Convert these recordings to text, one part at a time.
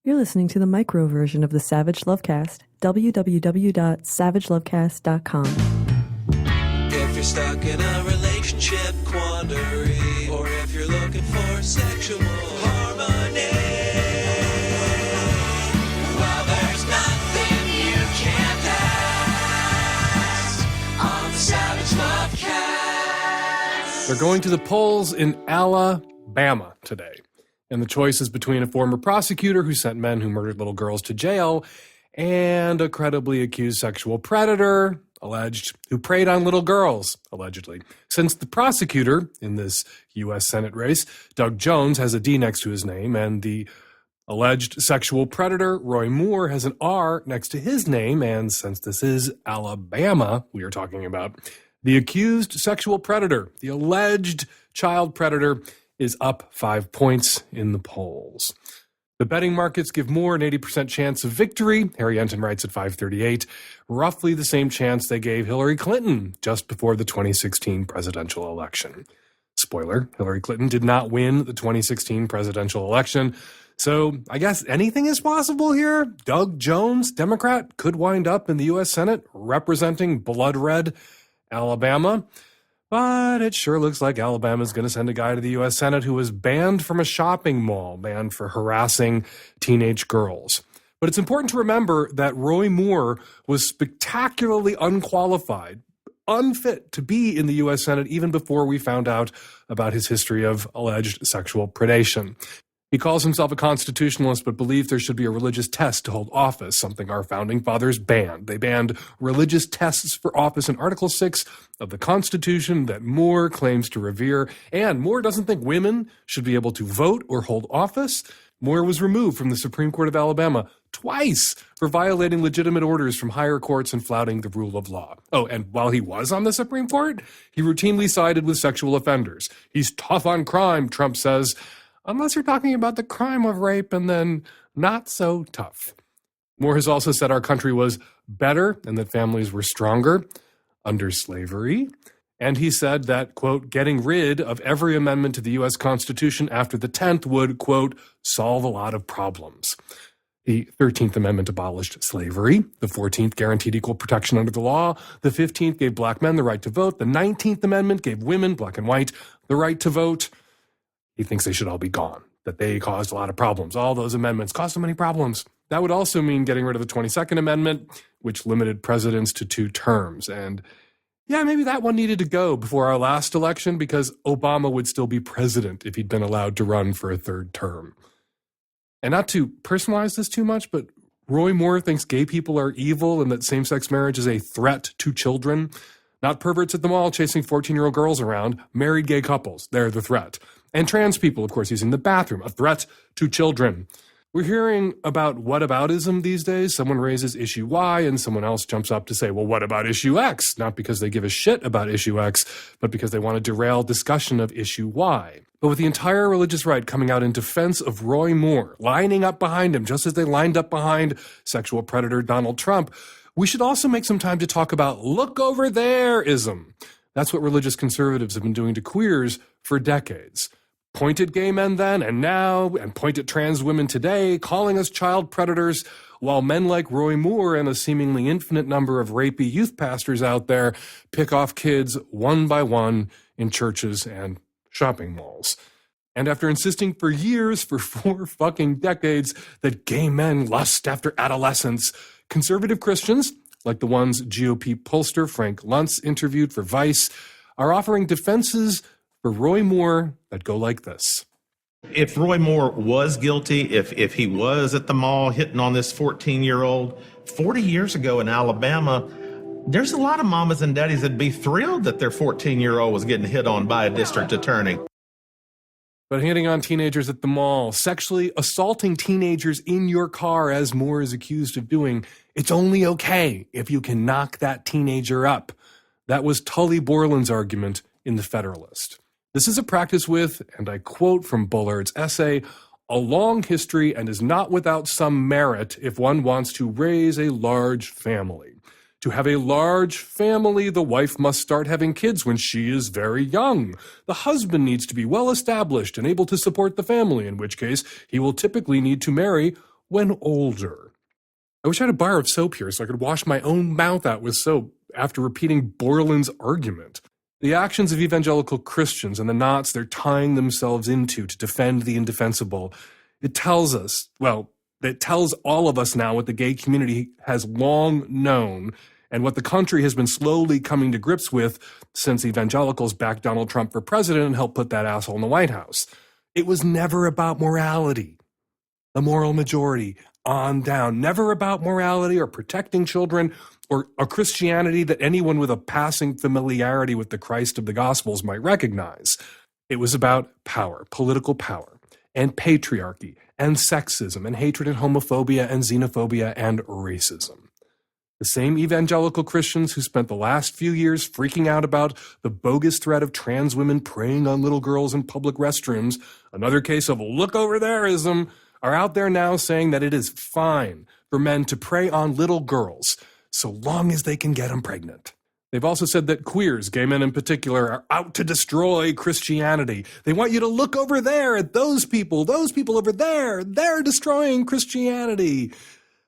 You're listening to the micro version of the Savage Lovecast, www.savagelovecast.com. If you're stuck in a relationship quandary, or if you're looking for sexual harmony, well, there's nothing you can't ask on the Savage Lovecast. They're going to the polls in Alabama today. And the choice is between a former prosecutor who sent men who murdered little girls to jail and a credibly accused sexual predator, alleged, who preyed on little girls, allegedly. Since the prosecutor in this U.S. Senate race, Doug Jones, has a D next to his name, and the alleged sexual predator, Roy Moore, has an R next to his name, and since this is Alabama we are talking about, the accused sexual predator, the alleged child predator, is up 5 points in the polls. The betting markets give Moore an 80% chance of victory. Harry Enton writes at 538, roughly the same chance they gave Hillary Clinton just before the 2016 presidential election. Spoiler, Hillary Clinton did not win the 2016 presidential election, so I guess anything is possible here. Doug Jones, Democrat, could wind up in the U.S. Senate representing blood red Alabama. But it sure looks like Alabama's going to send a guy to the U.S. Senate who was banned from a shopping mall, banned for harassing teenage girls. But it's important to remember that Roy Moore was spectacularly unqualified, unfit to be in the U.S. Senate even before we found out about his history of alleged sexual predation. He calls himself a constitutionalist, but believes there should be a religious test to hold office, something our founding fathers banned. They banned religious tests for office in Article 6 of the Constitution that Moore claims to revere. And Moore doesn't think women should be able to vote or hold office. Moore was removed from the Supreme Court of Alabama twice for violating legitimate orders from higher courts and flouting the rule of law. Oh, and while he was on the Supreme Court, he routinely sided with sexual offenders. He's tough on crime, Trump says, unless you're talking about the crime of rape, and then not so tough. Moore has also said our country was better and that families were stronger under slavery. And he said that, quote, getting rid of every amendment to the U.S. Constitution after the 10th would, quote, solve a lot of problems. The 13th Amendment abolished slavery. The 14th guaranteed equal protection under the law. The 15th gave black men the right to vote. The 19th Amendment gave women, black and white, the right to vote. He thinks they should all be gone, that they caused a lot of problems. All those amendments caused so many problems. That would also mean getting rid of the 22nd Amendment, which limited presidents to 2 terms. And yeah, maybe that one needed to go before our last election because Obama would still be president if he'd been allowed to run for a 3rd term. And not to personalize this too much, but Roy Moore thinks gay people are evil and that same-sex marriage is a threat to children. Not perverts at the mall chasing 14-year-old girls around, married gay couples, they're the threat. And trans people, of course, using the bathroom, a threat to children. We're hearing about whataboutism these days. Someone raises issue Y and someone else jumps up to say, well, what about issue X? Not because they give a shit about issue X, but because they want to derail discussion of issue Y. But with the entire religious right coming out in defense of Roy Moore, lining up behind him just as they lined up behind sexual predator Donald Trump, we should also make some time to talk about look over there-ism. That's what religious conservatives have been doing to queers for decades. Point at gay men then and now, and point at trans women today, calling us child predators, while men like Roy Moore and a seemingly infinite number of rapey youth pastors out there pick off kids one by one in churches and shopping malls. And after insisting for years, for 4 fucking decades, that gay men lust after adolescents, conservative Christians, like the ones GOP pollster Frank Luntz interviewed for Vice, are offering defenses for Roy Moore that go like this. If Roy Moore was guilty, if he was at the mall hitting on this 14-year-old, 40 years ago in Alabama, there's a lot of mamas and daddies that'd be thrilled that their 14-year-old was getting hit on by a district attorney. But hitting on teenagers at the mall, sexually assaulting teenagers in your car, as Moore is accused of doing, it's only okay if you can knock that teenager up. That was Tully Borland's argument in The Federalist. This is a practice with, and I quote from Bullard's essay, a long history and is not without some merit if one wants to raise a large family. To have a large family, the wife must start having kids when she is very young. The husband needs to be well established and able to support the family, in which case he will typically need to marry when older. I wish I had a bar of soap here so I could wash my own mouth out with soap after repeating Borland's argument. The actions of evangelical Christians and the knots they're tying themselves into to defend the indefensible, it tells us, well, it tells all of us now what the gay community has long known and what the country has been slowly coming to grips with since evangelicals backed Donald Trump for president and helped put that asshole in the White House. It was never about morality. The moral majority on down. Never about morality or protecting children or a Christianity that anyone with a passing familiarity with the Christ of the Gospels might recognize. It was about power, political power, and patriarchy, and sexism, and hatred and homophobia, and xenophobia, and racism. The same evangelical Christians who spent the last few years freaking out about the bogus threat of trans women preying on little girls in public restrooms, another case of look over thereism, are out there now saying that it is fine for men to prey on little girls so long as they can get them pregnant. They've also said that queers, gay men in particular, are out to destroy Christianity. They want you to look over there at those people over there, they're destroying Christianity.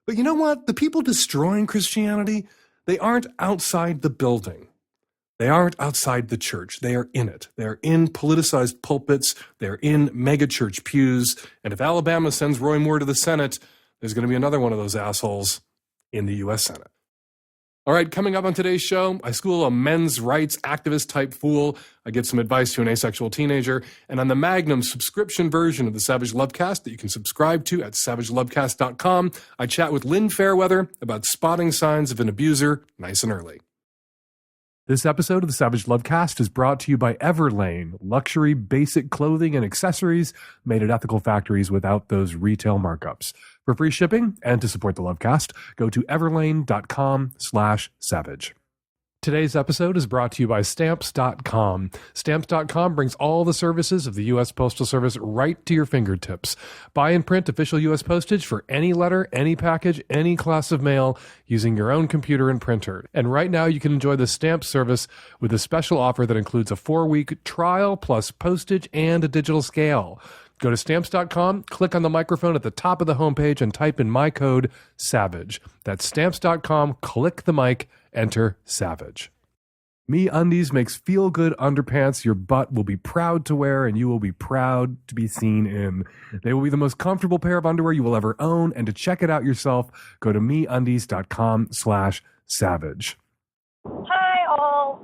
But you know what? The people destroying Christianity, they aren't outside the building. They aren't outside the church. They are in it. They're in politicized pulpits. They're in megachurch pews. And if Alabama sends Roy Moore to the Senate, there's going to be another one of those assholes in the U.S. Senate. All right, coming up on today's show, I school a men's rights activist type fool. I give some advice to an asexual teenager. And on the Magnum subscription version of the Savage Lovecast that you can subscribe to at savagelovecast.com, I chat with Lynn Fairweather about spotting signs of an abuser nice and early. This episode of the Savage Lovecast is brought to you by Everlane, luxury basic clothing and accessories made at ethical factories without those retail markups. For free shipping and to support the Lovecast, go to everlane.com/savage. Today's episode is brought to you by Stamps.com. Stamps.com brings all the services of the U.S. Postal Service right to your fingertips. Buy and print official U.S. postage for any letter, any package, any class of mail using your own computer and printer. And right now you can enjoy the Stamps service with a special offer that includes a 4-week trial plus postage and a digital scale. Go to Stamps.com, click on the microphone at the top of the homepage, and type in my code SAVAGE. That's Stamps.com, click the mic, enter SAVAGE. MeUndies makes feel-good underpants your butt will be proud to wear and you will be proud to be seen in. They will be the most comfortable pair of underwear you will ever own, and to check it out yourself, go to MeUndies.com/savage. Hi, all.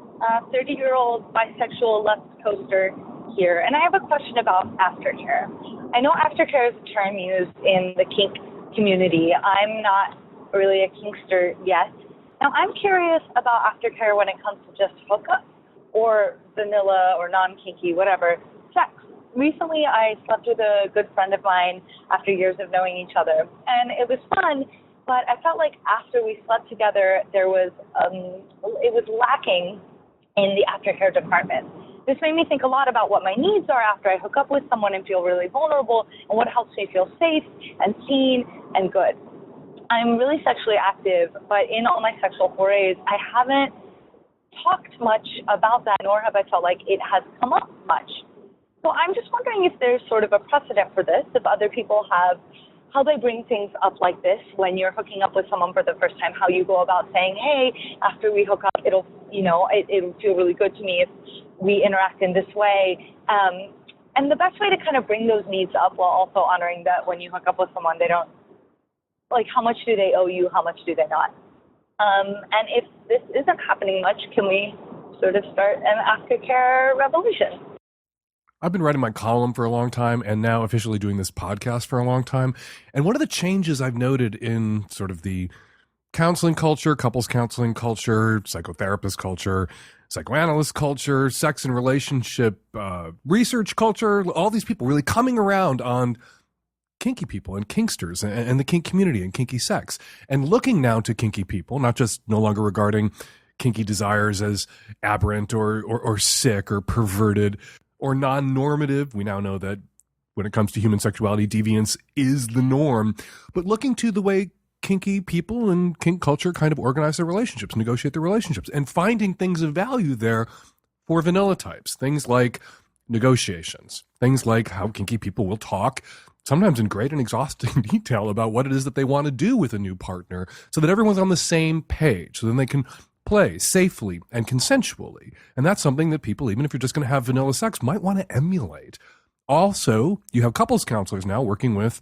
30-year-old bisexual left coaster here, and I have a question about aftercare. I know aftercare is a term used in the kink community. I'm not really a kinkster yet. Now, I'm curious about aftercare when it comes to just hookup or vanilla or non-kinky, whatever, sex. Recently, I slept with a good friend of mine after years of knowing each other, and it was fun, but I felt like after we slept together, it was lacking in the aftercare department. This made me think a lot about what my needs are after I hook up with someone and feel really vulnerable, and what helps me feel safe and seen and good. I'm really sexually active, but in all my sexual forays, I haven't talked much about that, nor have I felt like it has come up much. So I'm just wondering if there's sort of a precedent for this, if other people have, how they bring things up like this when you're hooking up with someone for the first time, how you go about saying, hey, after we hook up, it'll feel really good to me if we interact in this way. And the best way to kind of bring those needs up while also honoring that when you hook up with someone, they don't, like, how much do they owe you? How much do they not? And if this isn't happening much, can we sort of start an aftercare revolution? I've been writing my column for a long time and now officially doing this podcast for a long time. And one of the changes I've noted in sort of the counseling culture, couples counseling culture, psychotherapist culture, psychoanalyst culture, sex and relationship research culture, all these people really coming around on kinky people and kinksters and the kink community and kinky sex, and looking now to kinky people, not just no longer regarding kinky desires as aberrant or sick or perverted or non-normative. We now know that when it comes to human sexuality, deviance is the norm, but looking to the way kinky people and kink culture kind of organize their relationships, negotiate their relationships, and finding things of value there for vanilla types, things like negotiations, things like how kinky people will talk sometimes in great and exhausting detail about what it is that they want to do with a new partner so that everyone's on the same page. So then they can play safely and consensually. And that's something that people, even if you're just going to have vanilla sex, might want to emulate. Also, you have couples counselors now working with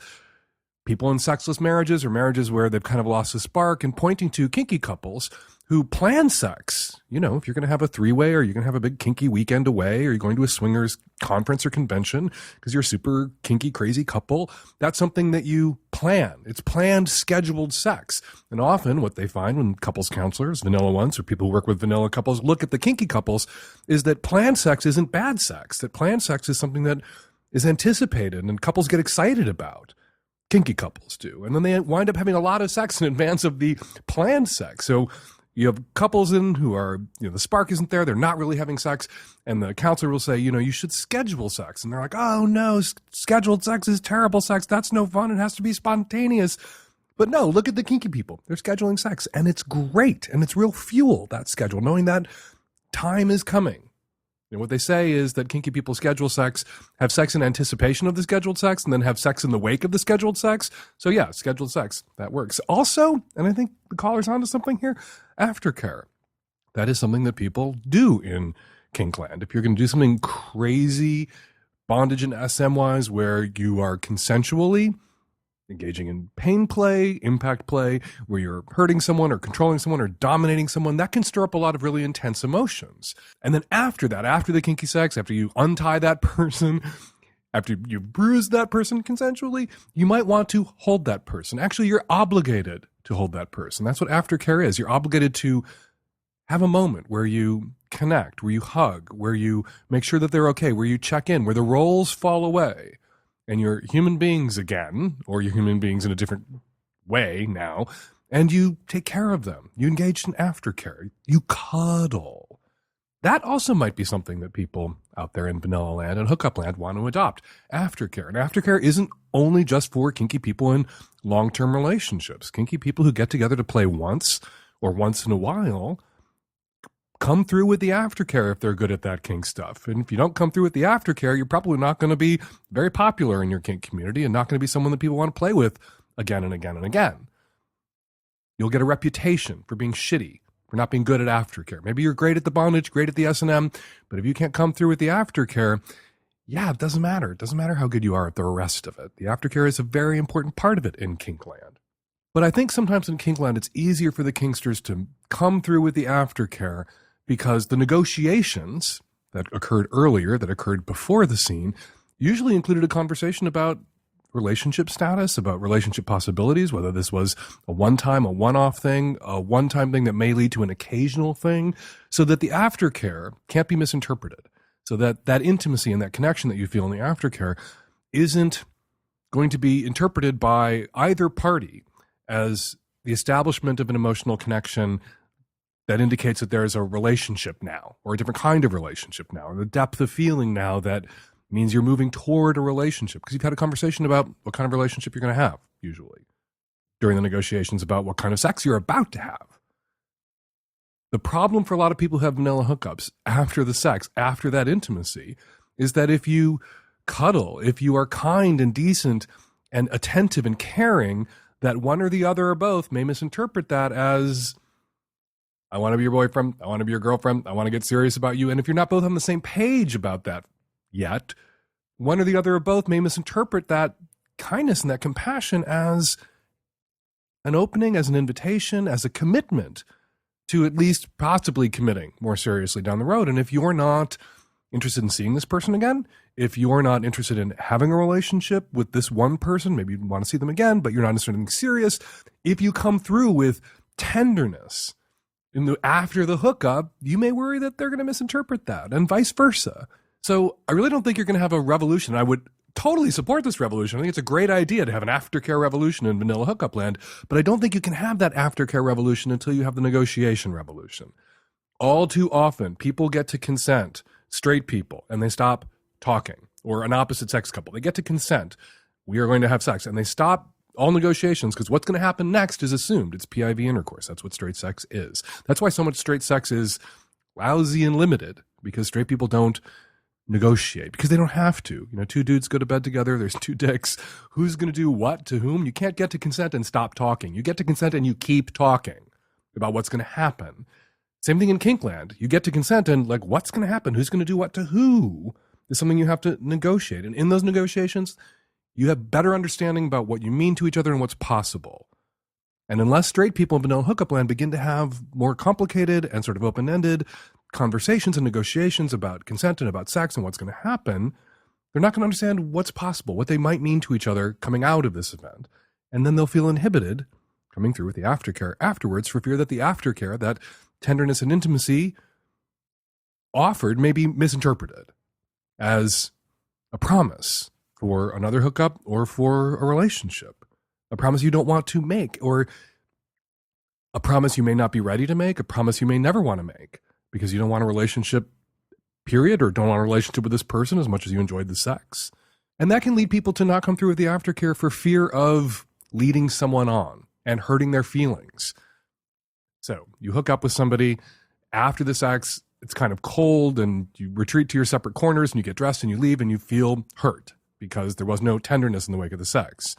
people in sexless marriages or marriages where they've kind of lost the spark and pointing to kinky couples who plan sex. You know, if you're going to have a three-way or you're going to have a big kinky weekend away or you're going to a swingers conference or convention because you're a super kinky, crazy couple, that's something that you plan. It's planned, scheduled sex. And often what they find when couples counselors, vanilla ones, or people who work with vanilla couples look at the kinky couples is that planned sex isn't bad sex, that planned sex is something that is anticipated and couples get excited about. Kinky couples do. And then they wind up having a lot of sex in advance of the planned sex. So you have couples in who are, the spark isn't there. They're not really having sex. And the counselor will say, you should schedule sex. And they're like, oh no, scheduled sex is terrible sex. That's no fun. It has to be spontaneous. But no, look at the kinky people. They're scheduling sex and it's great. And it's real fuel, that schedule, knowing that time is coming. And what they say is that kinky people schedule sex, have sex in anticipation of the scheduled sex, and then have sex in the wake of the scheduled sex. So yeah, scheduled sex, that works. Also, and I think the caller's onto something here, aftercare. That is something that people do in Kinkland. If you're going to do something crazy, bondage and SM-wise, where you are consensually engaging in pain play, impact play, where you're hurting someone or controlling someone or dominating someone, that can stir up a lot of really intense emotions. And then after that, after the kinky sex, after you untie that person, after you bruise that person consensually, you might want to hold that person. Actually, you're obligated to hold that person. That's what aftercare is. You're obligated to have a moment where you connect, where you hug, where you make sure that they're okay, where you check in, where the roles fall away. And you're human beings again, or you're human beings in a different way now, and you take care of them. You engage in aftercare. You cuddle. That also might be something that people out there in vanilla land and hookup land want to adopt. Aftercare. And aftercare isn't only just for kinky people in long-term relationships. Kinky people who get together to play once or once in a while come through with the aftercare if they're good at that kink stuff. And if you don't come through with the aftercare, you're probably not going to be very popular in your kink community and not going to be someone that people want to play with again and again and again. You'll get a reputation for being shitty, for not being good at aftercare. Maybe you're great at the bondage, great at the S&M, but if you can't come through with the aftercare, yeah, it doesn't matter. It doesn't matter how good you are at the rest of it. The aftercare is a very important part of it in Kinkland. But I think sometimes in Kinkland, it's easier for the kinksters to come through with the aftercare because the negotiations that occurred earlier, that occurred before the scene, usually included a conversation about relationship status, about relationship possibilities, whether this was a one-time, a one-off thing, a one-time thing that may lead to an occasional thing, so that the aftercare can't be misinterpreted. So that that intimacy and that connection that you feel in the aftercare isn't going to be interpreted by either party as the establishment of an emotional connection that indicates that there is a relationship now, or a different kind of relationship now, or the depth of feeling now that means you're moving toward a relationship. Because you've had a conversation about what kind of relationship you're going to have, usually, during the negotiations about what kind of sex you're about to have. The problem for a lot of people who have vanilla hookups after the sex, after that intimacy, is that if you cuddle, if you are kind and decent and attentive and caring, that one or the other or both may misinterpret that as, I want to be your boyfriend, I want to be your girlfriend, I want to get serious about you. And if you're not both on the same page about that yet, one or the other or both may misinterpret that kindness and that compassion as an opening, as an invitation, as a commitment to at least possibly committing more seriously down the road. And if you're not interested in seeing this person again, if you're not interested in having a relationship with this one person, maybe you want to see them again, but you're not interested in anything serious, if you come through with tenderness after the hookup, you may worry that they're going to misinterpret that, and vice versa. So I really don't think you're going to have a revolution. I would totally support this revolution. I think it's a great idea to have an aftercare revolution in vanilla hookup land, but I don't think you can have that aftercare revolution until you have the negotiation revolution. All too often, people get to consent, straight people, and they stop talking, or an opposite sex couple. They get to consent. We are going to have sex, and they stop all negotiations because what's going to happen next is assumed. It's PIV intercourse. That's what straight sex is. That's why so much straight sex is lousy and limited, because straight people don't negotiate because they don't have to. Two dudes go to bed together. There's two dicks. Who's going to do what to whom? You can't get to consent and stop talking. You get to consent and you keep talking about what's going to happen. Same thing in Kinkland. You get to consent and what's going to happen? Who's going to do what to who is something you have to negotiate. And in those negotiations, you have better understanding about what you mean to each other and what's possible. And unless straight people in vanilla hookup land begin to have more complicated and sort of open-ended conversations and negotiations about consent and about sex and what's going to happen, they're not going to understand what's possible, what they might mean to each other coming out of this event. And then they'll feel inhibited coming through with the aftercare afterwards for fear that the aftercare, that tenderness and intimacy offered, may be misinterpreted as a promise for another hookup or for a relationship, a promise you don't want to make, or a promise you may not be ready to make, a promise you may never want to make because you don't want a relationship, period, or don't want a relationship with this person as much as you enjoyed the sex. And that can lead people to not come through with the aftercare for fear of leading someone on and hurting their feelings. So you hook up with somebody after the sex, it's kind of cold, and you retreat to your separate corners and you get dressed and you leave and you feel hurt because there was no tenderness in the wake of the sex.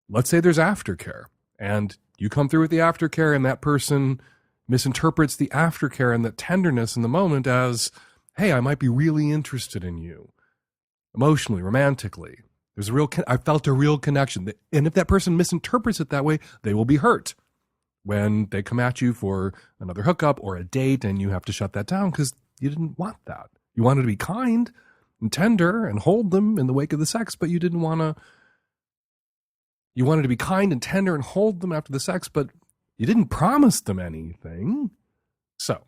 Let's say there's aftercare and you come through with the aftercare and that person misinterprets the aftercare and the tenderness in the moment as, hey, I might be really interested in you emotionally, romantically. I felt a real connection. And if that person misinterprets it that way, they will be hurt when they come at you for another hookup or a date and you have to shut that down because you didn't want that. You wanted to be kind and tender and hold them in the wake of the sex, but you didn't want to. You wanted to be kind and tender and hold them after the sex, but you didn't promise them anything. So,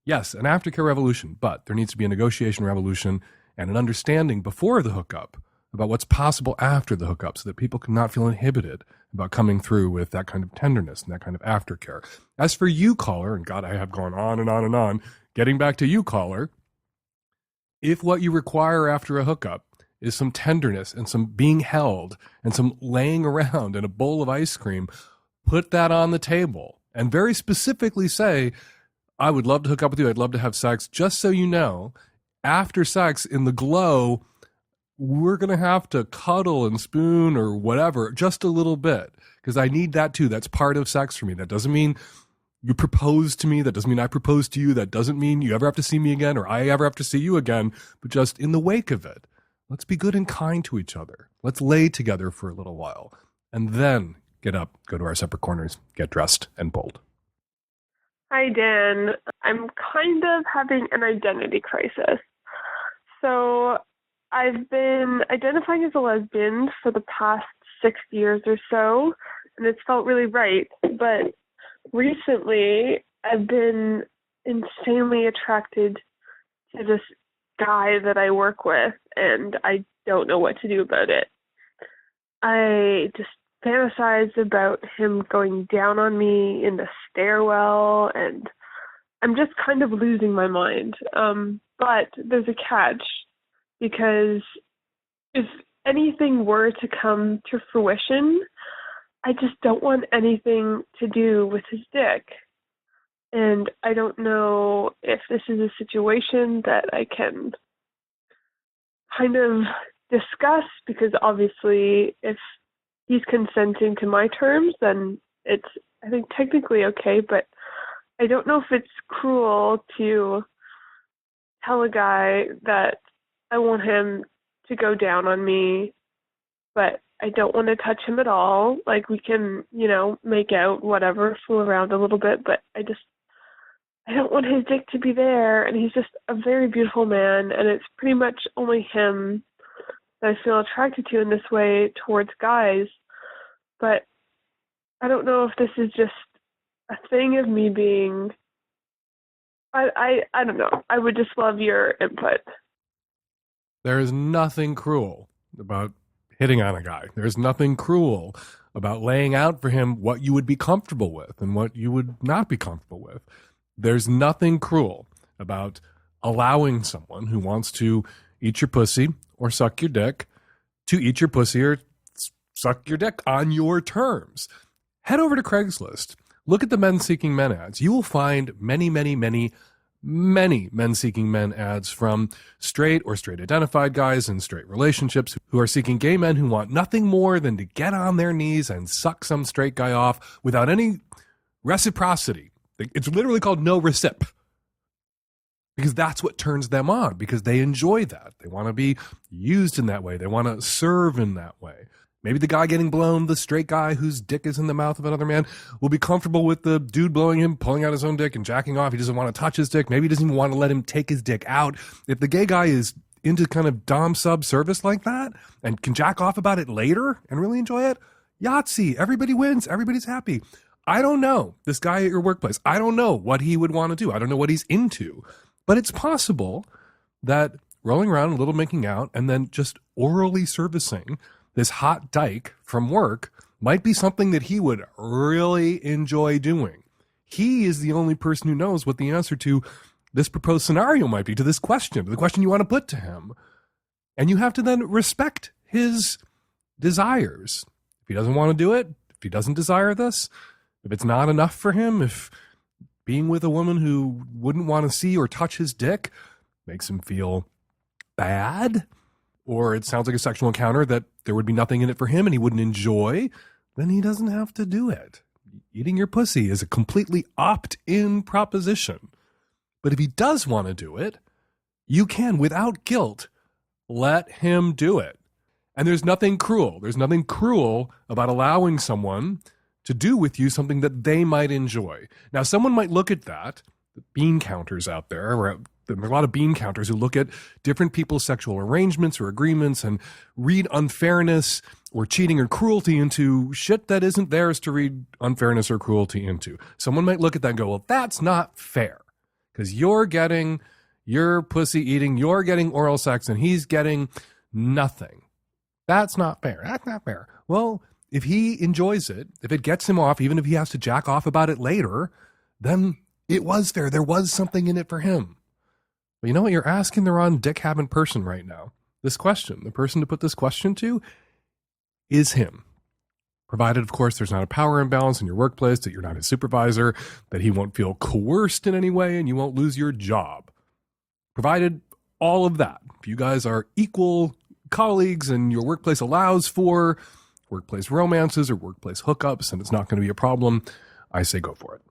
yes, an aftercare revolution, but there needs to be a negotiation revolution and an understanding before the hookup about what's possible after the hookup so that people cannot feel inhibited about coming through with that kind of tenderness and that kind of aftercare. As for you, caller, and God, I have gone on and on and on, getting back to you, caller, if what you require after a hookup is some tenderness and some being held and some laying around in a bowl of ice cream, put that on the table and very specifically say, I would love to hook up with you. I'd love to have sex. Just so you know, after sex, in the glow, we're going to have to cuddle and spoon or whatever, just a little bit, because I need that too. That's part of sex for me. That doesn't mean you propose to me. That doesn't mean I propose to you. That doesn't mean you ever have to see me again or I ever have to see you again, but just in the wake of it, let's be good and kind to each other. Let's lay together for a little while and then get up, go to our separate corners, get dressed and bold. Hi, Dan. I'm kind of having an identity crisis. So I've been identifying as a lesbian for the past 6 years or so, and it's felt really right. But recently, I've been insanely attracted to this guy that I work with, and I don't know what to do about it. I just fantasize about him going down on me in the stairwell, and I'm just kind of losing my mind. But there's a catch, because if anything were to come to fruition, I just don't want anything to do with his dick. And I don't know if this is a situation that I can kind of discuss, because obviously if he's consenting to my terms, then it's, I think, technically okay, but I don't know if it's cruel to tell a guy that I want him to go down on me, but I don't want to touch him at all. Like, we can, make out, whatever, fool around a little bit, but I don't want his dick to be there, and he's just a very beautiful man, and it's pretty much only him that I feel attracted to in this way towards guys. But I don't know if this is just a thing of me being, I don't know. I would just love your input. There is nothing cruel about hitting on a guy. There's nothing cruel about laying out for him what you would be comfortable with and what you would not be comfortable with. There's nothing cruel about allowing someone who wants to eat your pussy or suck your dick to eat your pussy or suck your dick on your terms. Head over to Craigslist. Look at the Men Seeking Men ads. You will find many, many, many many men-seeking men ads from straight or straight-identified guys in straight relationships who are seeking gay men who want nothing more than to get on their knees and suck some straight guy off without any reciprocity. It's literally called no recip. Because that's what turns them on, because they enjoy that. They want to be used in that way. They want to serve in that way. Maybe the guy getting blown, the straight guy whose dick is in the mouth of another man, will be comfortable with the dude blowing him, pulling out his own dick and jacking off. He doesn't want to touch his dick. Maybe he doesn't even want to let him take his dick out. If the gay guy is into kind of dom sub service like that and can jack off about it later and really enjoy it, Yahtzee, everybody wins. Everybody's happy. I don't know this guy at your workplace. I don't know what he would want to do. I don't know what he's into. But it's possible that rolling around a little making out and then just orally servicing this hot dyke from work might be something that he would really enjoy doing. He is the only person who knows what the answer to this proposed scenario might be, to this question, to the question you want to put to him. And you have to then respect his desires. If he doesn't want to do it, if he doesn't desire this, if it's not enough for him, if being with a woman who wouldn't want to see or touch his dick makes him feel bad, or it sounds like a sexual encounter that there would be nothing in it for him and he wouldn't enjoy, then he doesn't have to do it. Eating your pussy is a completely opt-in proposition. But if he does want to do it, you can, without guilt, let him do it. And there's nothing cruel. There's nothing cruel about allowing someone to do with you something that they might enjoy. Now, someone might look at that, the bean counters out there, or there are a lot of bean counters who look at different people's sexual arrangements or agreements and read unfairness or cheating or cruelty into shit that isn't theirs to read unfairness or cruelty into. Someone might look at that and go, well, that's not fair, because you're getting your pussy eating, you're getting oral sex, and he's getting nothing. That's not fair. That's not fair. Well, if he enjoys it, if it gets him off, even if he has to jack off about it later, then it was fair. There was something in it for him. But you know what? You're asking the wrong dick-having person right now. This question, the person to put this question to is him. Provided, of course, there's not a power imbalance in your workplace, that you're not his supervisor, that he won't feel coerced in any way, and you won't lose your job. Provided all of that. If you guys are equal colleagues and your workplace allows for workplace romances or workplace hookups, and it's not going to be a problem, I say go for it.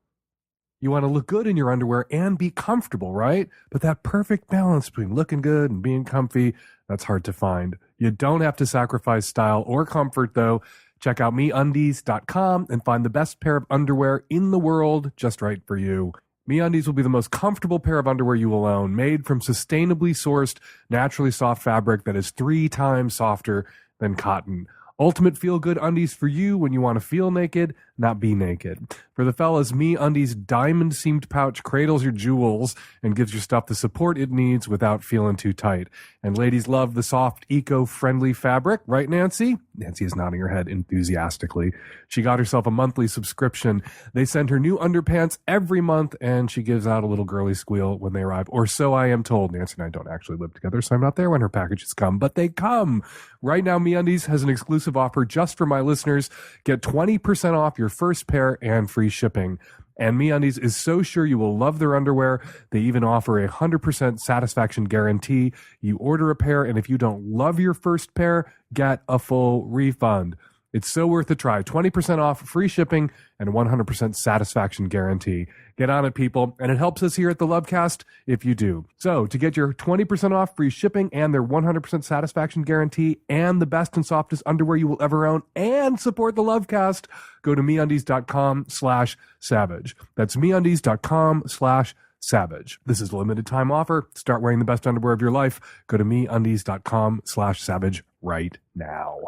You want to look good in your underwear and be comfortable, right? But that perfect balance between looking good and being comfy, that's hard to find. You don't have to sacrifice style or comfort, though. Check out MeUndies.com and find the best pair of underwear in the world just right for you. MeUndies will be the most comfortable pair of underwear you will own, made from sustainably sourced, naturally soft fabric that is 3 times softer than cotton. Ultimate feel-good undies for you when you want to feel naked, not be naked. For the fellas, MeUndies diamond-seamed pouch cradles your jewels and gives your stuff the support it needs without feeling too tight. And ladies love the soft, eco-friendly fabric, right, Nancy? Nancy is nodding her head enthusiastically. She got herself a monthly subscription. They send her new underpants every month, and she gives out a little girly squeal when they arrive. Or so I am told. Nancy and I don't actually live together, so I'm not there when her packages come, but they come. Right now, MeUndies has an exclusive offer just for my listeners. Get 20% off your first pair and free shipping. And MeUndies is so sure you will love their underwear, they even offer a 100% satisfaction guarantee. You order a pair, and if you don't love your first pair, get a full refund. It's so worth a try. 20% off, free shipping, and 100% satisfaction guarantee. Get on it, people, and it helps us here at the Lovecast if you do. So, to get your 20% off, free shipping, and their 100% satisfaction guarantee, and the best and softest underwear you will ever own, and support the Lovecast, go to MeUndies.com/savage. That's MeUndies.com/savage. This is a limited time offer. Start wearing the best underwear of your life. Go to MeUndies.com/savage right now.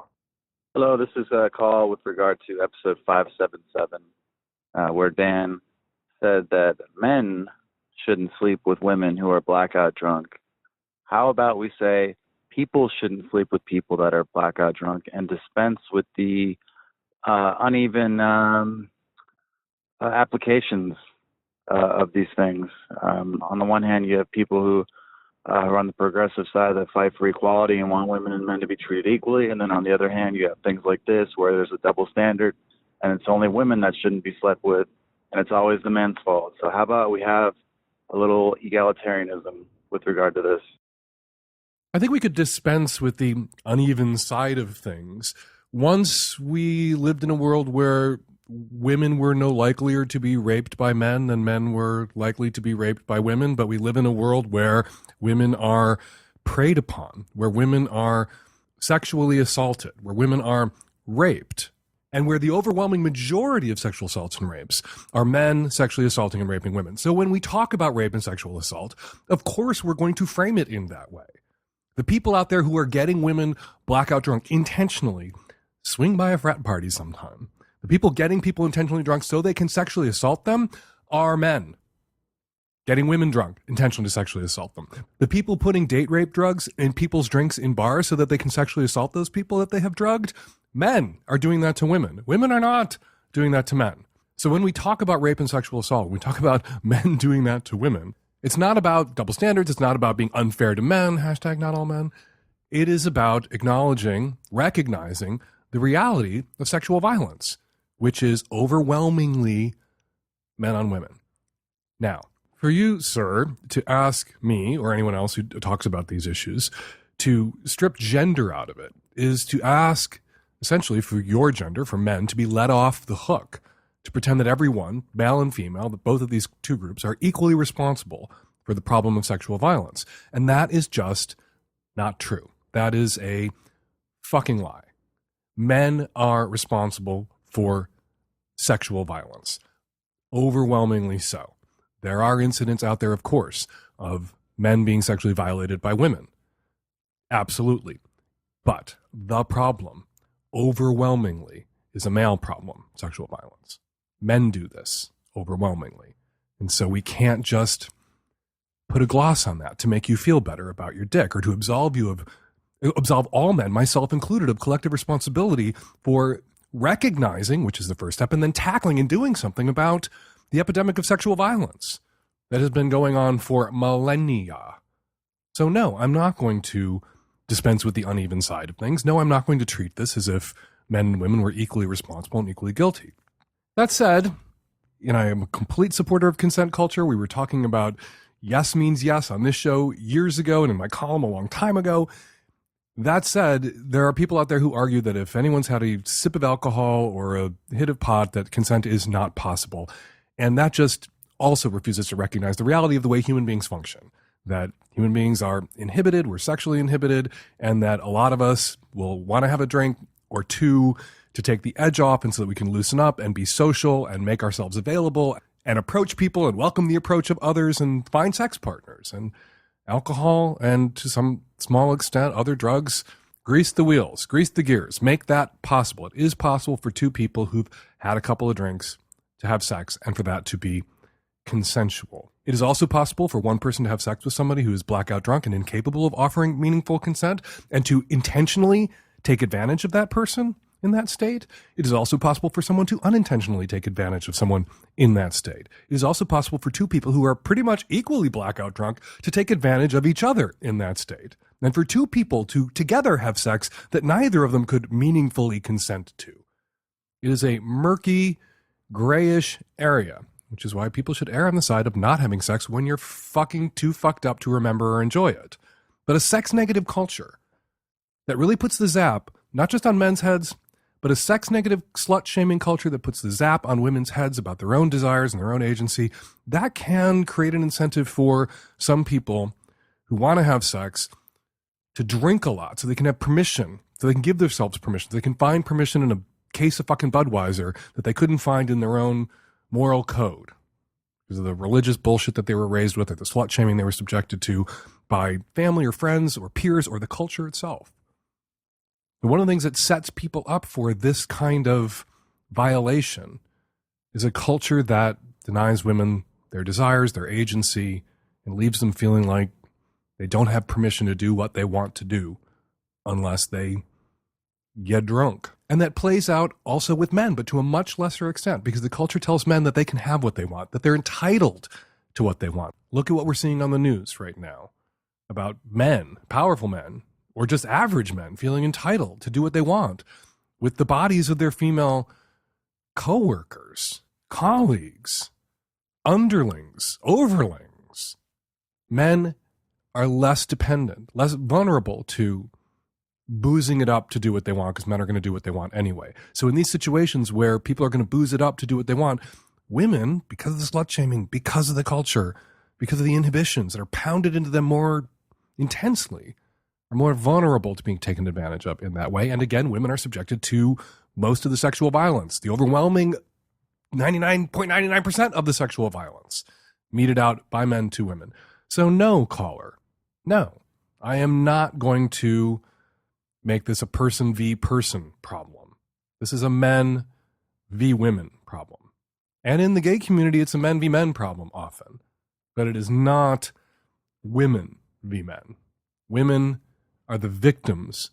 Hello, this is a call with regard to episode 577, where Dan said that men shouldn't sleep with women who are blackout drunk. How about we say people shouldn't sleep with people that are blackout drunk and dispense with the uneven applications of these things? On the one hand, you have people who are on the progressive side that fight for equality and want women and men to be treated equally. And then on the other hand, you have things like this where there's a double standard and it's only women that shouldn't be slept with and it's always the man's fault. So how about we have a little egalitarianism with regard to this. I think we could dispense with the uneven side of things. Once we lived in a world where women were no likelier to be raped by men than men were likely to be raped by women, but we live in a world where women are preyed upon, where women are sexually assaulted, where women are raped, and where the overwhelming majority of sexual assaults and rapes are men sexually assaulting and raping women. So when we talk about rape and sexual assault, of course we're going to frame it in that way. The people out there who are getting women blackout drunk intentionally, swing by a frat party sometime. The people getting people intentionally drunk so they can sexually assault them are men. Getting women drunk intentionally to sexually assault them. The people putting date rape drugs in people's drinks in bars so that they can sexually assault those people that they have drugged, men are doing that to women. Women are not doing that to men. So when we talk about rape and sexual assault, we talk about men doing that to women. It's not about double standards. It's not about being unfair to men, hashtag not all men. It is about acknowledging, recognizing the reality of sexual violence, which is overwhelmingly men on women. Now, for you, sir, to ask me or anyone else who talks about these issues to strip gender out of it is to ask essentially for your gender, for men, to be let off the hook, to pretend that everyone, male and female, that both of these two groups are equally responsible for the problem of sexual violence. And that is just not true. That is a fucking lie. Men are responsible for sexual violence, overwhelmingly so. There are incidents out there, of course, of men being sexually violated by women. Absolutely. But the problem, overwhelmingly, is a male problem, sexual violence. Men do this overwhelmingly. And so we can't just put a gloss on that to make you feel better about your dick or to absolve all men, myself included, of collective responsibility for recognizing, which is the first step, and then tackling and doing something about the epidemic of sexual violence that has been going on for millennia. So no, I'm not going to dispense with the uneven side of things. No, I'm not going to treat this as if men and women were equally responsible and equally guilty. That said, I am a complete supporter of consent culture. We were talking about yes means yes on this show years ago and in my column a long time ago. That said, there are people out there who argue that if anyone's had a sip of alcohol or a hit of pot, that consent is not possible. And that just also refuses to recognize the reality of the way human beings function, that human beings are inhibited, we're sexually inhibited, and that a lot of us will want to have a drink or two to take the edge off and so that we can loosen up and be social and make ourselves available and approach people and welcome the approach of others and find sex partners. And alcohol and to some small extent other drugs grease the wheels, grease the gears, make that possible. It is possible for two people who've had a couple of drinks to have sex and for that to be consensual. It is also possible for one person to have sex with somebody who is blackout drunk and incapable of offering meaningful consent and to intentionally take advantage of that person in that state. It is also possible for someone to unintentionally take advantage of someone in that state. It is also possible for two people who are pretty much equally blackout drunk to take advantage of each other in that state. And for two people to together have sex that neither of them could meaningfully consent to. It is a murky, grayish area, which is why people should err on the side of not having sex when you're fucking too fucked up to remember or enjoy it. But a sex-negative culture that really puts the zap, not just on men's heads, but a sex-negative slut-shaming culture that puts the zap on women's heads about their own desires and their own agency, that can create an incentive for some people who want to have sex to drink a lot so they can have permission, so they can give themselves permission, so they can find permission in a case of fucking Budweiser that they couldn't find in their own moral code because of the religious bullshit that they were raised with or the slut-shaming they were subjected to by family or friends or peers or the culture itself. And one of the things that sets people up for this kind of violation is a culture that denies women their desires, their agency, and leaves them feeling like they don't have permission to do what they want to do unless they get drunk. And that plays out also with men, but to a much lesser extent, because the culture tells men that they can have what they want, that they're entitled to what they want. Look at what we're seeing on the news right now about men, powerful men, or just average men feeling entitled to do what they want with the bodies of their female coworkers, colleagues, underlings, overlings. Men are less dependent, less vulnerable to boozing it up to do what they want, because men are going to do what they want anyway. So in these situations where people are going to booze it up to do what they want, women, because of the slut shaming, because of the culture, because of the inhibitions that are pounded into them more intensely, are more vulnerable to being taken advantage of in that way. And again, women are subjected to most of the sexual violence, the overwhelming 99.99% of the sexual violence meted out by men to women. So no, caller, no, I am not going to make this a person v. person problem. This is a men v. women problem. And in the gay community, it's a men v. men problem often. But it is not women v. men. Women are the victims,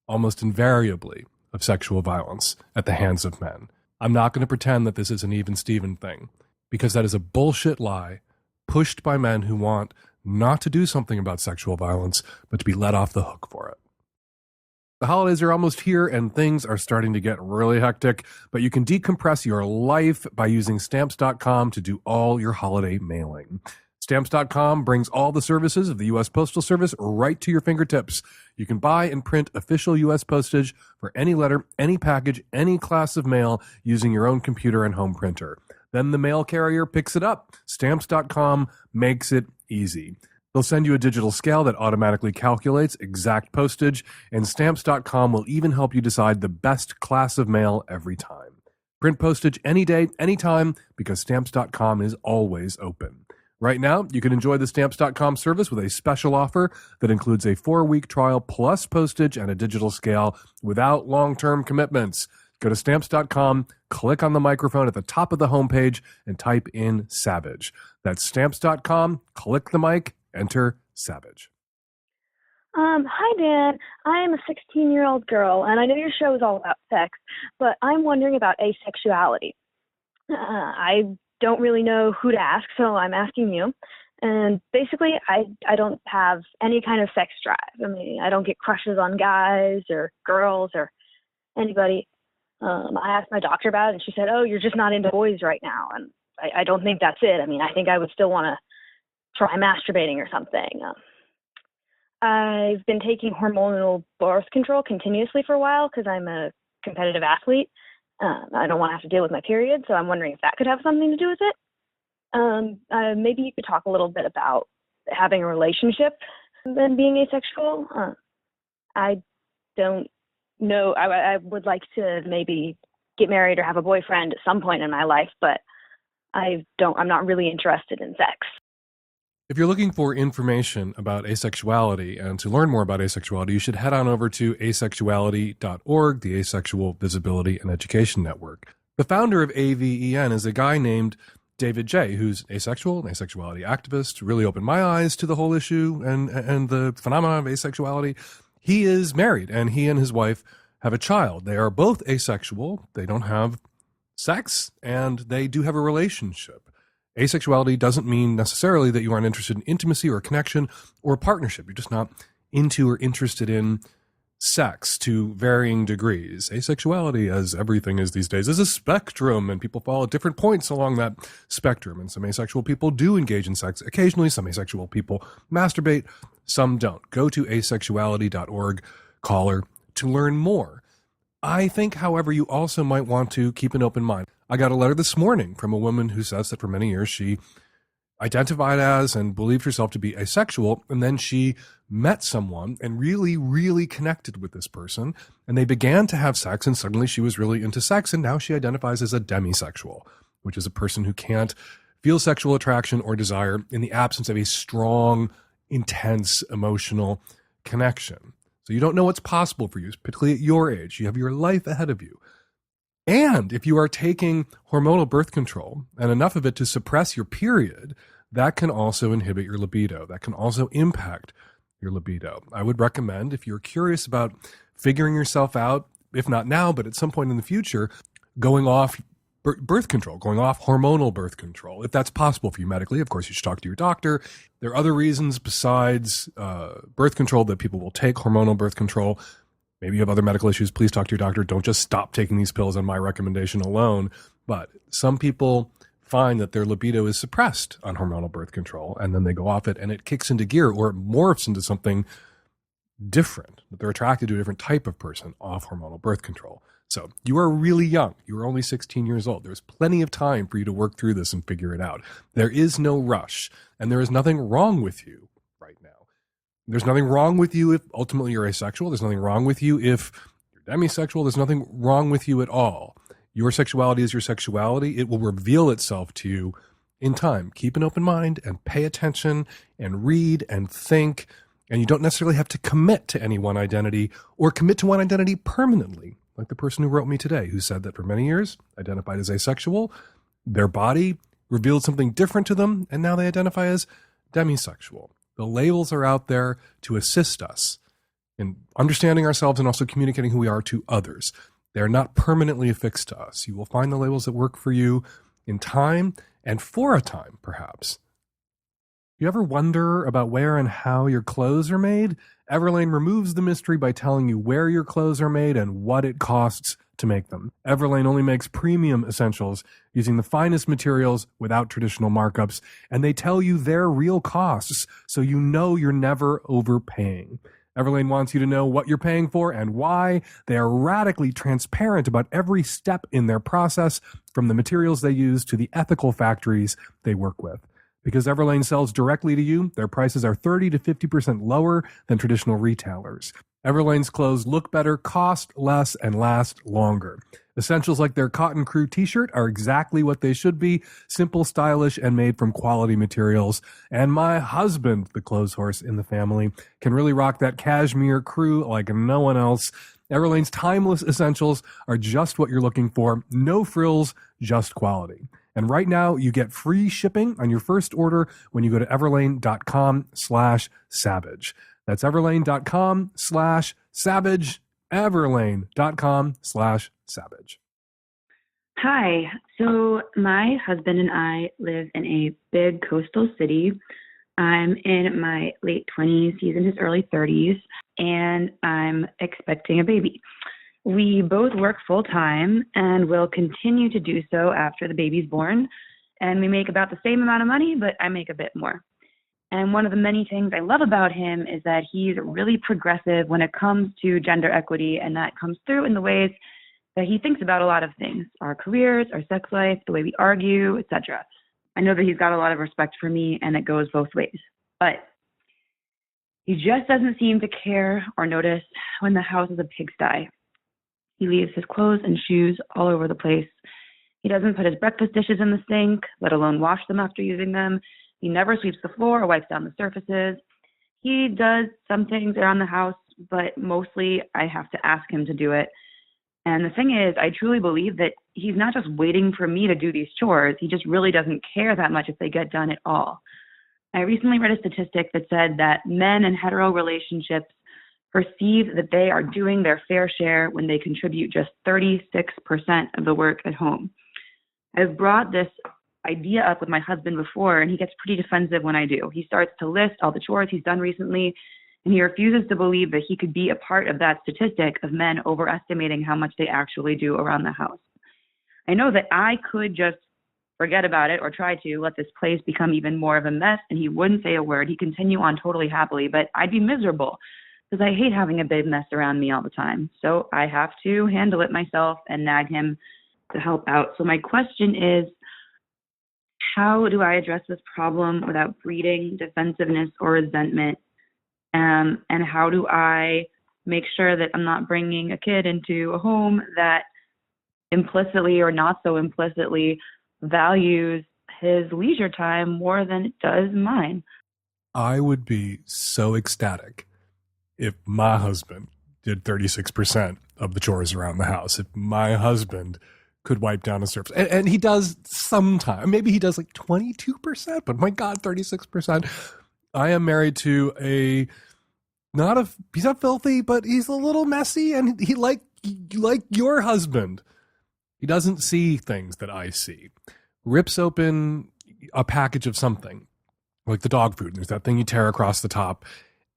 almost invariably, of sexual violence at the hands of men. I'm not going to pretend that this is an even Steven thing, because that is a bullshit lie pushed by men who want not to do something about sexual violence, but to be let off the hook for it. The holidays are almost here and things are starting to get really hectic, but you can decompress your life by using Stamps.com to do all your holiday mailing. Stamps.com brings all the services of the U.S. Postal Service right to your fingertips. You can buy and print official U.S. postage for any letter, any package, any class of mail using your own computer and home printer. Then the mail carrier picks it up. Stamps.com makes it easy. They'll send you a digital scale that automatically calculates exact postage, and Stamps.com will even help you decide the best class of mail every time. Print postage any day, anytime, because Stamps.com is always open. Right now, you can enjoy the Stamps.com service with a special offer that includes a 4-week trial plus postage and a digital scale without long-term commitments. Go to Stamps.com, click on the microphone at the top of the homepage, and type in Savage. That's Stamps.com, click the mic, enter Savage. Hi, Dan. I am a 16-year-old girl, and I know your show is all about sex, but I'm wondering about asexuality. I don't really know who to ask, so I'm asking you. And basically, I don't have any kind of sex drive. I mean, I don't get crushes on guys or girls or anybody. I asked my doctor about it, and she said, oh, you're just not into boys right now. And I don't think that's it. I mean, I think I would still want to try masturbating or something. I've been taking hormonal birth control continuously for a while because I'm a competitive athlete. I don't want to have to deal with my period, so I'm wondering if that could have something to do with it. Maybe you could talk a little bit about having a relationship and being asexual. I don't know. I would like to maybe get married or have a boyfriend at some point in my life, but I'm not really interested in sex. If you're looking for information about asexuality and to learn more about asexuality, you should head on over to asexuality.org, the Asexual Visibility and Education Network. The founder of AVEN is a guy named David J., who's asexual, an asexuality activist, really opened my eyes to the whole issue and the phenomenon of asexuality. He is married, and he and his wife have a child. They are both asexual. They don't have sex, and they do have a relationship. Asexuality doesn't mean necessarily that you aren't interested in intimacy or connection or a partnership. You're just not into or interested in sex to varying degrees. Asexuality, as everything is these days, is a spectrum, and people fall at different points along that spectrum. And some asexual people do engage in sex occasionally. Some asexual people masturbate. Some don't. Go to asexuality.org, caller, to learn more. I think, however, you also might want to keep an open mind. I got a letter this morning from a woman who says that for many years she identified as and believed herself to be asexual, and then she met someone and really, really connected with this person, and they began to have sex, and suddenly she was really into sex, and now she identifies as a demisexual, which is a person who can't feel sexual attraction or desire in the absence of a strong, intense emotional connection. So you don't know what's possible for you, particularly at your age. You have your life ahead of you. And if you are taking hormonal birth control and enough of it to suppress your period, that can also inhibit your libido. That can also impact your libido. I would recommend, if you're curious about figuring yourself out, if not now, but at some point in the future, going off birth control, going off hormonal birth control, if that's possible for you medically. Of course, you should talk to your doctor. There are other reasons besides birth control that people will take hormonal birth control. Maybe you have other medical issues. Please talk to your doctor. Don't just stop taking these pills on my recommendation alone. But some people find that their libido is suppressed on hormonal birth control, and then they go off it and it kicks into gear, or it morphs into something different, that they're attracted to a different type of person off hormonal birth control. So you are really young. You are only 16 years old. There's plenty of time for you to work through this and figure it out. There is no rush, and there is nothing wrong with you right now. There's nothing wrong with you if ultimately you're asexual. There's nothing wrong with you if you're demisexual. There's nothing wrong with you at all. Your sexuality is your sexuality. It will reveal itself to you in time. Keep an open mind and pay attention and read and think. And you don't necessarily have to commit to any one identity or commit to one identity permanently. Like the person who wrote me today, who said that for many years identified as asexual, their body revealed something different to them, and now they identify as demisexual. The labels are out there to assist us in understanding ourselves and also communicating who we are to others. They're not permanently affixed to us. You will find the labels that work for you in time and for a time, perhaps. You ever wonder about where and how your clothes are made? Everlane removes the mystery by telling you where your clothes are made and what it costs to make them. Everlane only makes premium essentials using the finest materials without traditional markups, and they tell you their real costs, so you know you're never overpaying. Everlane wants you to know what you're paying for and why. They are radically transparent about every step in their process, from the materials they use to the ethical factories they work with. Because Everlane sells directly to you, their prices are 30 to 50% lower than traditional retailers. Everlane's clothes look better, cost less, and last longer. Essentials like their Cotton Crew t-shirt are exactly what they should be: simple, stylish, and made from quality materials. And my husband, the clothes horse in the family, can really rock that cashmere crew like no one else. Everlane's timeless essentials are just what you're looking for. No frills, just quality. And right now, you get free shipping on your first order when you go to everlane.com/savage. That's everlane.com/savage, everlane.com/savage. Hi. So my husband and I live in a big coastal city. I'm in my late 20s. He's in his early 30s, and I'm expecting a baby. We both work full time and will continue to do so after the baby's born. And we make about the same amount of money, but I make a bit more. And one of the many things I love about him is that he's really progressive when it comes to gender equity, and that comes through in the ways that he thinks about a lot of things: our careers, our sex life, the way we argue, etc. I know that he's got a lot of respect for me, and it goes both ways. But he just doesn't seem to care or notice when the house is a pigsty. He leaves his clothes and shoes all over the place. He doesn't put his breakfast dishes in the sink, let alone wash them after using them. He never sweeps the floor or wipes down the surfaces. He does some things around the house, but mostly I have to ask him to do it. And the thing is, I truly believe that he's not just waiting for me to do these chores. He just really doesn't care that much if they get done at all. I recently read a statistic that said that men in hetero relationships perceive that they are doing their fair share when they contribute just 36% of the work at home. I've brought this idea up with my husband before, and he gets pretty defensive when I do. He starts to list all the chores he's done recently, and he refuses to believe that he could be a part of that statistic of men overestimating how much they actually do around the house. I know that I could just forget about it or try to let this place become even more of a mess, and he wouldn't say a word. He'd continue on totally happily, but I'd be miserable because I hate having a big mess around me all the time. So I have to handle it myself and nag him to help out. So my question is, how do I address this problem without breeding defensiveness or resentment? And how do I make sure that I'm not bringing a kid into a home that implicitly or not so implicitly values his leisure time more than it does mine? I would be so ecstatic if my husband did 36% of the chores around the house. If my husband could wipe down a surface. And he does sometimes. Maybe he does like 22%, but my God, 36%. I am married to he's not filthy, but he's a little messy, and he like your husband. He doesn't see things that I see. Rips open a package of something, like the dog food. There's that thing you tear across the top.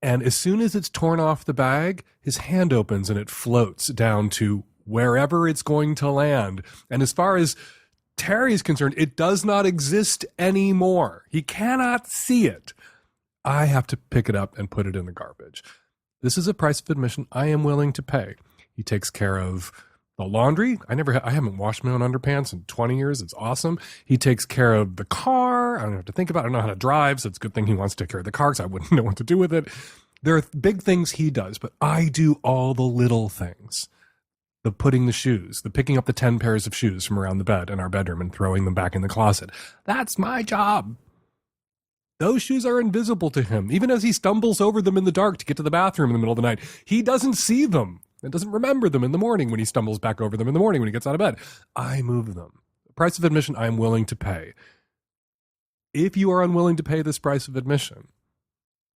And as soon as it's torn off the bag, his hand opens and it floats down to wherever it's going to land. And as far as Terry is concerned, it does not exist anymore. He cannot see it. I have to pick it up and put it in the garbage. This is a price of admission I am willing to pay. He takes care of the laundry. I haven't washed my own underpants in 20 years. It's awesome. He takes care of the car. I don't have to think about it. I don't know how to drive, so it's a good thing he wants to take care of the car because I wouldn't know what to do with it. There are big things he does, but I do all the little things. The putting the shoes, the picking up the 10 pairs of shoes from around the bed in our bedroom and throwing them back in the closet. That's my job. Those shoes are invisible to him. Even as he stumbles over them in the dark to get to the bathroom in the middle of the night, he doesn't see them and doesn't remember them in the morning when he stumbles back over them in the morning when he gets out of bed. I move them. The price of admission I am willing to pay. If you are unwilling to pay this price of admission,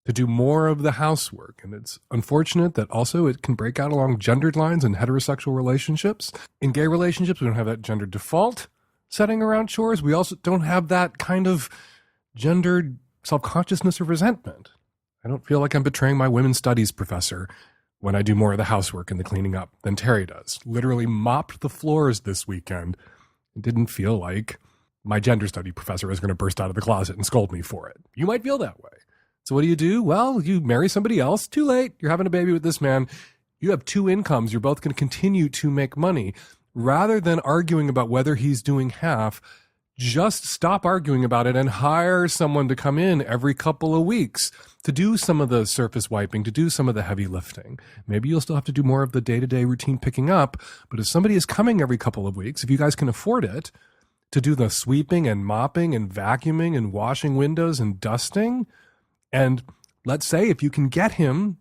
to do more of the housework, and it's unfortunate that also it can break out along gendered lines in heterosexual relationships. In gay relationships, we don't have that gender default setting around chores. We also don't have that kind of gendered self-consciousness or resentment. I don't feel like I'm betraying my women's studies professor when I do more of the housework and the cleaning up than Terry does. Literally mopped the floors this weekend. It didn't feel like my gender study professor was going to burst out of the closet and scold me for it. You might feel that way. So what do? Well, you marry somebody else. Too late. You're having a baby with this man. You have two incomes. You're both going to continue to make money. Rather than arguing about whether he's doing half, just stop arguing about it and hire someone to come in every couple of weeks to do some of the surface wiping, to do some of the heavy lifting. Maybe you'll still have to do more of the day-to-day routine picking up, but if somebody is coming every couple of weeks, if you guys can afford it, to do the sweeping and mopping and vacuuming and washing windows and dusting, and let's say if you can get him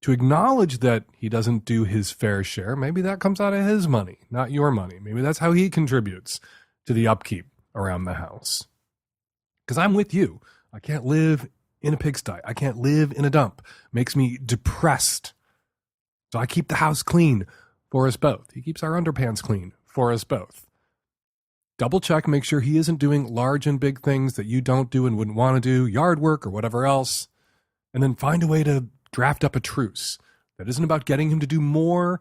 to acknowledge that he doesn't do his fair share, maybe that comes out of his money, not your money. Maybe that's how he contributes to the upkeep around the house. Because I'm with you. I can't live in a pigsty. I can't live in a dump. Makes me depressed. So I keep the house clean for us both. He keeps our underpants clean for us both. Double check, make sure he isn't doing large and big things that you don't do and wouldn't want to do, yard work or whatever else. And then find a way to draft up a truce that isn't about getting him to do more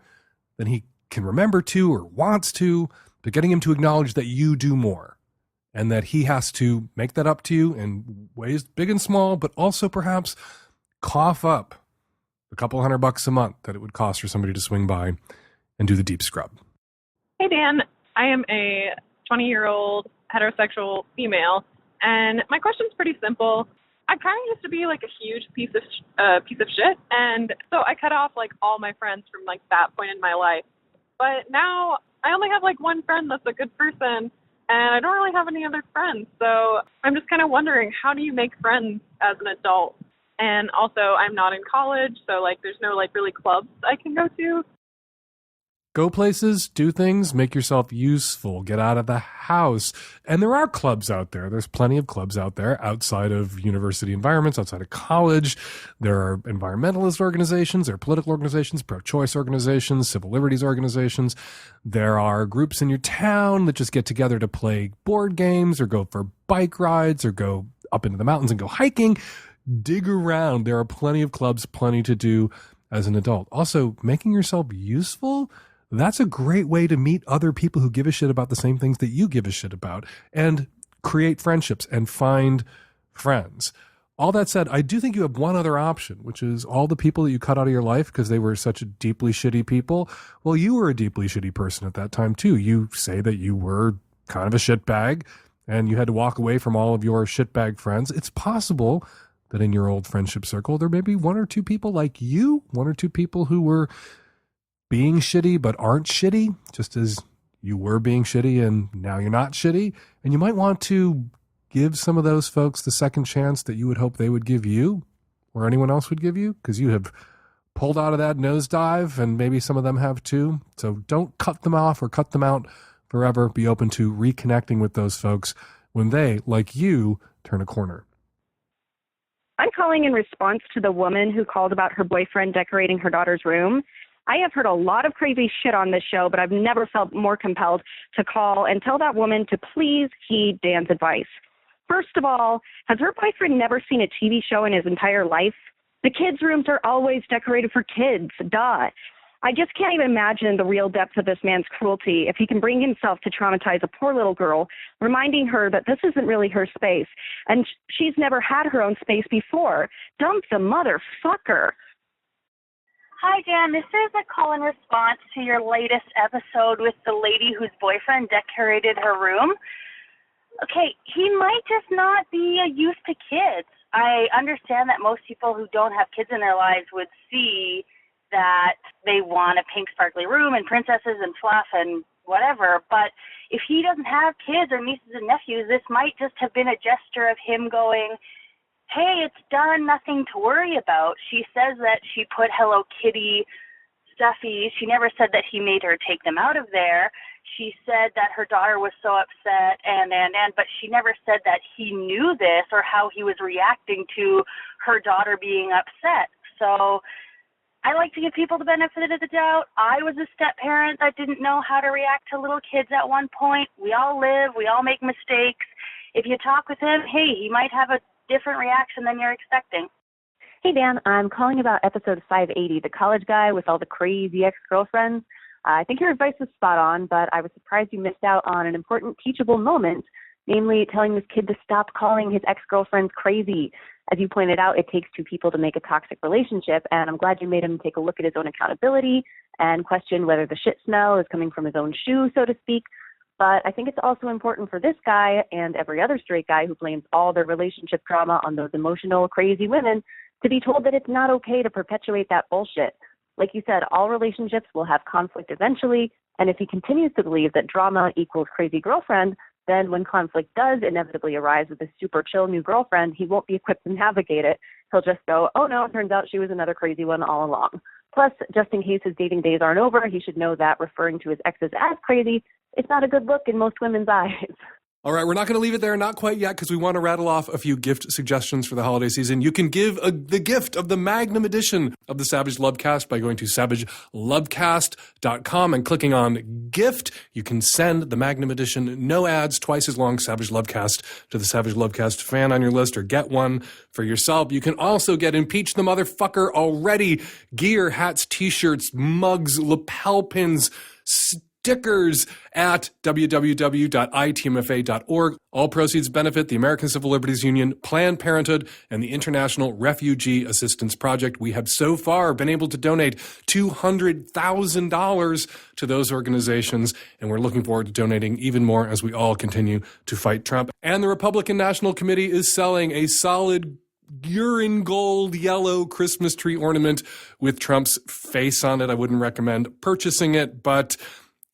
than he can remember to or wants to, but getting him to acknowledge that you do more and that he has to make that up to you in ways big and small, but also perhaps cough up a couple $100 a month that it would cost for somebody to swing by and do the deep scrub. Hey, Dan. I am a 20-year-old heterosexual female, and my question's pretty simple. I kind of used to be like a huge piece of shit, and so I cut off like all my friends from like that point in my life. But now I only have like one friend that's a good person, and I don't really have any other friends. So I'm just kind of wondering, how do you make friends as an adult? And also, I'm not in college, so like there's no like really clubs I can go to. Go places, do things, make yourself useful, get out of the house. And there are clubs out there. There's plenty of clubs out there outside of university environments, outside of college. There are environmentalist organizations, there are political organizations, pro-choice organizations, civil liberties organizations. There are groups in your town that just get together to play board games or go for bike rides or go up into the mountains and go hiking. Dig around. There are plenty of clubs, plenty to do as an adult. Also, making yourself useful, that's a great way to meet other people who give a shit about the same things that you give a shit about and create friendships and find friends. All that said, I do think you have one other option, which is all the people that you cut out of your life because they were such deeply shitty people. Well, you were a deeply shitty person at that time too. You say that you were kind of a shitbag and you had to walk away from all of your shitbag friends. It's possible that in your old friendship circle, there may be one or two people like you, one or two people who were being shitty but aren't shitty, just as you were being shitty and now you're not shitty. And you might want to give some of those folks the second chance that you would hope they would give you or anyone else would give you, because you have pulled out of that nosedive and maybe some of them have too. So don't cut them off or cut them out forever. Be open to reconnecting with those folks when they, like you, turn a corner. I'm calling in response to the woman who called about her boyfriend decorating her daughter's room. I have heard a lot of crazy shit on this show, but I've never felt more compelled to call and tell that woman to please heed Dan's advice. First of all, has her boyfriend never seen a TV show in his entire life? The kids' rooms are always decorated for kids, duh. I just can't even imagine the real depth of this man's cruelty if he can bring himself to traumatize a poor little girl, reminding her that this isn't really her space, and she's never had her own space before. Dump the motherfucker. Hi, Dan. This is a call in response to your latest episode with the lady whose boyfriend decorated her room. Okay, he might just not be used to kids. I understand that most people who don't have kids in their lives would see that they want a pink sparkly room and princesses and fluff and whatever, but if he doesn't have kids or nieces and nephews, this might just have been a gesture of him going, hey, it's done, nothing to worry about. She says that she put Hello Kitty stuffies. She never said that he made her take them out of there. She said that her daughter was so upset but she never said that he knew this or how he was reacting to her daughter being upset. So I like to give people the benefit of the doubt. I was a step-parent that didn't know how to react to little kids at one point. We all live. We all make mistakes. If you talk with him, hey, he might have a different reaction than you're expecting. Hey, Dan, I'm calling about episode 580, the college guy with all the crazy ex-girlfriends. I think your advice was spot on, but I was surprised you missed out on an important teachable moment, namely telling this kid to stop calling his ex-girlfriends crazy. As you pointed out, it takes two people to make a toxic relationship, and I'm glad you made him take a look at his own accountability and question whether the shit smell is coming from his own shoe, so to speak. But I think it's also important for this guy and every other straight guy who blames all their relationship drama on those emotional, crazy women to be told that it's not okay to perpetuate that bullshit. Like you said, all relationships will have conflict eventually, and if he continues to believe that drama equals crazy girlfriend, then when conflict does inevitably arise with a super chill new girlfriend, he won't be equipped to navigate it. He'll just go, oh no, it turns out she was another crazy one all along. Plus, just in case his dating days aren't over, he should know that referring to his exes as crazy is not a good look in most women's eyes. All right, we're not going to leave it there, not quite yet, because we want to rattle off a few gift suggestions for the holiday season. You can give the gift of the Magnum edition of the Savage Lovecast by going to savagelovecast.com and clicking on gift. You can send the Magnum edition, no ads, twice as long Savage Lovecast to the Savage Lovecast fan on your list, or get one for yourself. You can also get Impeach the Motherfucker Already gear, hats, t-shirts, mugs, lapel pins, stickers at www.itmfa.org. All proceeds benefit the American Civil Liberties Union, Planned Parenthood, and the International Refugee Assistance Project. We have so far been able to donate $200,000 to those organizations, and we're looking forward to donating even more as we all continue to fight Trump. And the Republican National Committee is selling a solid urine gold yellow Christmas tree ornament with Trump's face on it. I wouldn't recommend purchasing it, but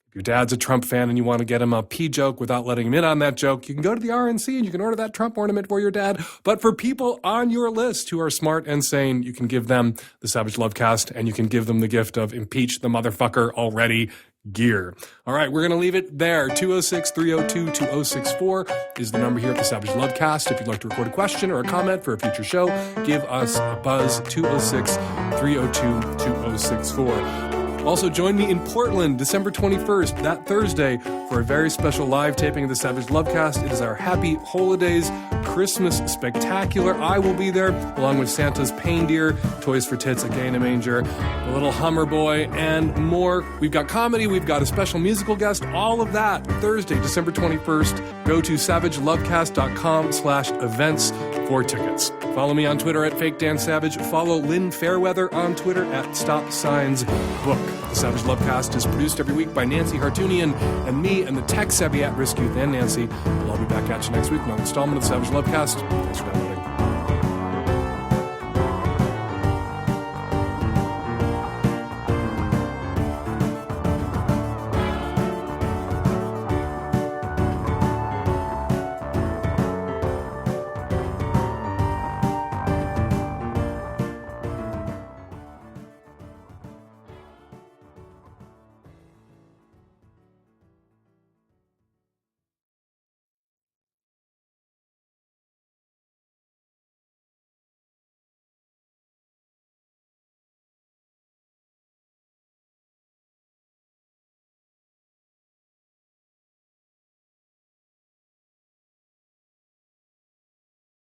if your dad's a Trump fan and you want to get him a pee joke without letting him in on that joke, you can go to the RNC and you can order that Trump ornament for your dad. But for people on your list who are smart and sane, you can give them the Savage Lovecast and you can give them the gift of Impeach the Motherfucker Already gear. All right, we're going to leave it there. 206-302-2064 is the number here at the Savage Lovecast. If you'd like to record a question or a comment for a future show, give us a buzz, 206-302-2064. Also, join me in Portland, December 21st, that Thursday, for a very special live taping of the Savage Lovecast. It is our Happy Holidays Christmas Spectacular. I will be there, along with Santa's Paindeer, Toys for Tits, A Gay in a Manger, a little Hummer Boy, and more. We've got comedy, we've got a special musical guest, all of that Thursday, December 21st. Go to savagelovecast.com/events for tickets. Follow me on Twitter at FakeDanSavage. Follow Lynn Fairweather on Twitter at StopSignsBook. The Savage Lovecast is produced every week by Nancy Hartunian and me and the tech-savvy at-risk youth and Nancy. We'll all be back at you next week with another installment of the Savage Lovecast. Thanks for downloading.